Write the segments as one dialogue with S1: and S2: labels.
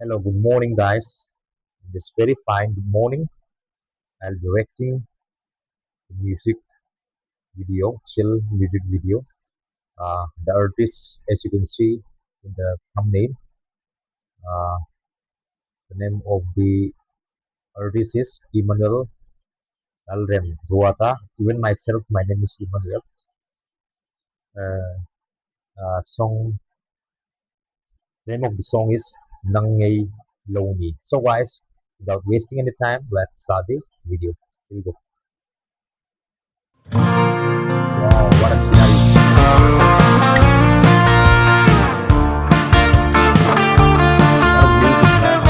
S1: Hello, good morning, guys. This very fine good morning. I'll be directing the music video, chill music video. The artist, as you can see in the thumbnail, uh, the name of the artist is Emmanuel Alrem Ruata. Even myself, my name is Emmanuel. Uh, name of the song is Ngei. So, guys, without wasting any time, let's start the video. Here we go. Wow, what a scenario! What a music, man!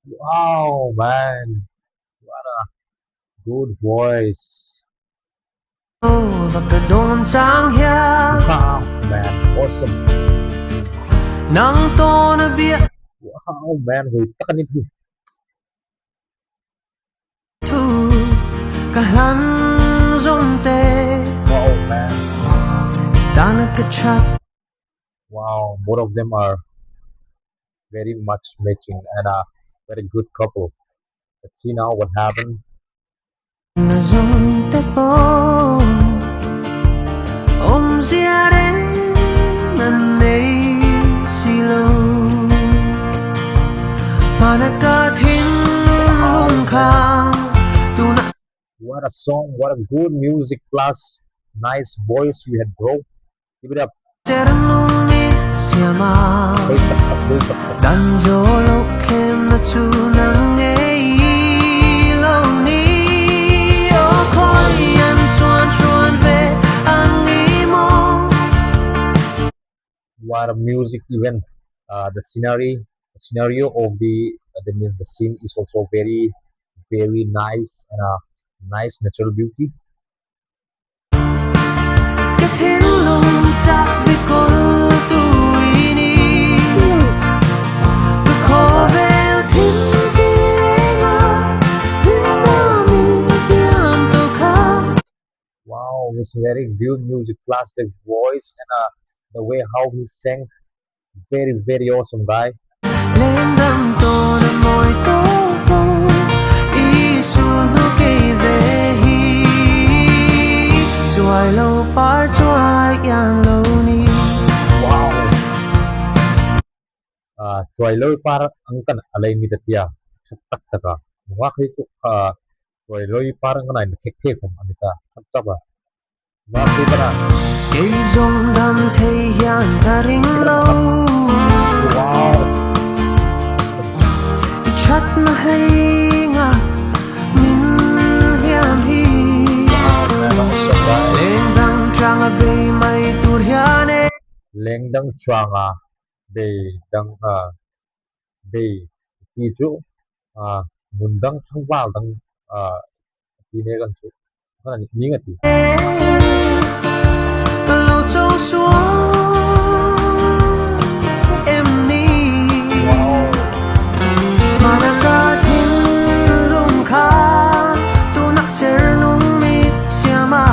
S1: Wow, man! What a good voice!
S2: Và cả đồn trang hiya
S1: Wow, man! Awesome!
S2: nang to na bia
S1: Wow, man! Huy takan itu.
S2: thu cả hắn rong tê
S1: Wow, man!
S2: ta na ka chat
S1: Wow, both of them are very much matching and a very good couple. Let's see now what happened.
S2: na rong tê po zia re na nei silo mana ka thin lung kha tu na
S1: What a song! What a good music plus nice voice you had, bro. Give it up.
S2: ter nung ni siama
S1: Play it up.
S2: dan zo lo kem na chu nang ei lo ni o khoi an chuan ve ang i mo
S1: What a music event. The scenario of the scene is also very, very nice and a nice natural beauty.
S2: ke thin lung cha bi kol tu ini ke kho vel thin ti nga hin na mi tiam to kha
S1: Wow, it's very good music, plastic voice, and the way how he sang, very, very awesome guy.
S2: lên đam to na moi to po i sul no ke ve hi chuai lo par chuai yang lo ni
S1: Wow. Tuai loi par angkan alai ni tatia. Tak taka. Wa kai tu tuai loi par angkan ai khek khek kom anita. Chapa. Wa kai para.
S2: cây rong đam thấy hiang ta ring lâu
S1: Wow.
S2: chắt na hay nga min hiam hi
S1: Man, awesome guy.
S2: lên đam trang a bay mai tur hian e
S1: Lengdang chuanga be dang be ki chu mundang thangwal dang ki ne gan chu kana ni ngati.
S2: lâu châu xuống em ni
S1: Wow.
S2: mà na ca thiên lung kha tu nak ser nung mit siama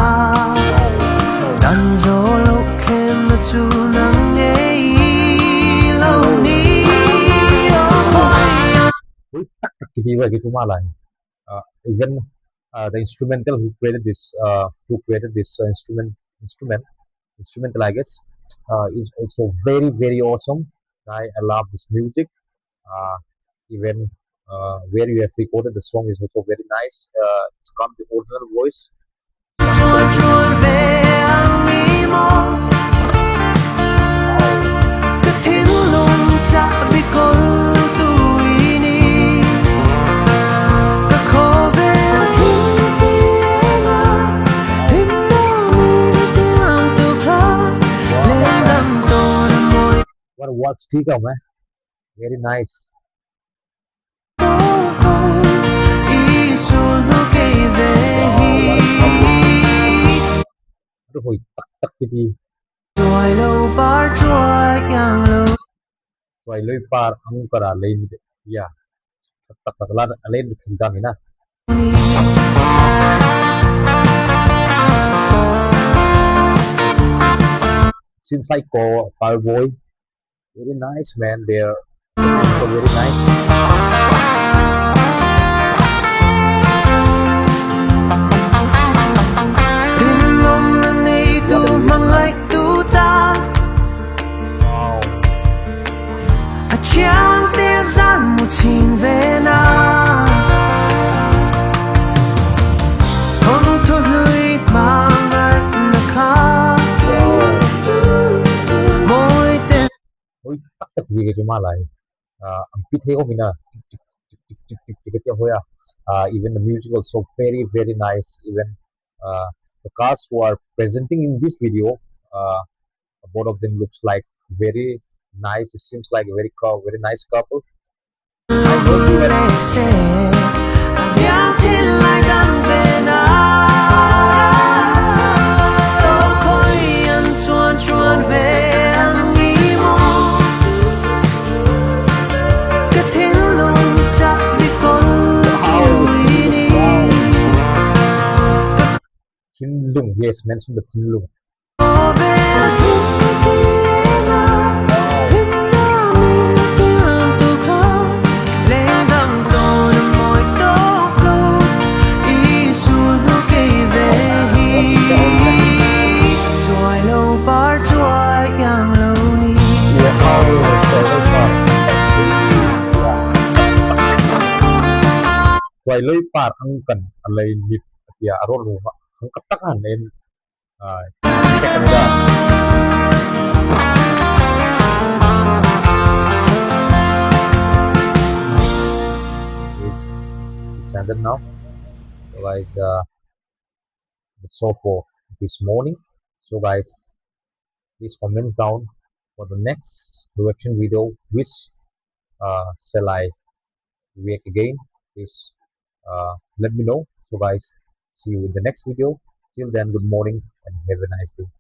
S2: dan zo lo kem na chu nang ei lo ni o khoi
S1: Ui, tak tak ki wa gitu malai. Even the instrumental who created this instrumental, I guess, is also very, very awesome. I love this music. Even where you have recorded the song is also very nice. It's come the original voice. Sounds
S2: chuan
S1: very good.
S2: chuan ve ang ni mo ka thiên lung cha bi kol tu ini ka kho ve thiên ti nga him na mi tiam tu kha lên đam to na moi
S1: What sticker, man? Very nice.
S2: to i sul no ke ve hi
S1: Aduh, hoy, tak tak kiti.
S2: chuai lo par chuai yang lo
S1: Wai loi par ang kara lain. Ya, tak tak tak la lain khindang ina.
S2: ni
S1: seems like cowboy. Very nice, man. They're so very nice.
S2: Rin mong nanay
S1: What a
S2: tu
S1: music, man.
S2: mangay tu ta
S1: Wow.
S2: A chiang te gian một chín về na Không thốt lưỡi mang ngắt na khá
S1: Wow.
S2: Môi tên
S1: Ôi, tắc tắc gì cái chúng mà lại. Ang pithe ko mina. Even the music also very very nice. Even the cast who are presenting in this video, uh, both of them looks like very nice. It seems like a very nice couple. I hope you guys.
S2: lệ sẽ Nhang thiên lại đăng về na Đâu khói ăn chuan chuan về ăn nghi mô Cái thính lung chắc vì con yêu đi
S1: Thinlung, yes, mention the Thinlung.
S2: Có về thu kia na Hình na mi tương tu khó Lên đăng đồ nằm môi tóc lô Ý xuân hô cây về hi Rồi lâu bar chua yang lâu ni
S1: Wow, so far. Vậy lấy par ang kan alay nit ya arol mo ang katakan em check nila. Is ended now. So guys, that's all for this morning. So guys, please comments down for the next reaction video. Which shall I react again? Please let me know. So guys, see you in the next video. Till then, good morning and have a nice day.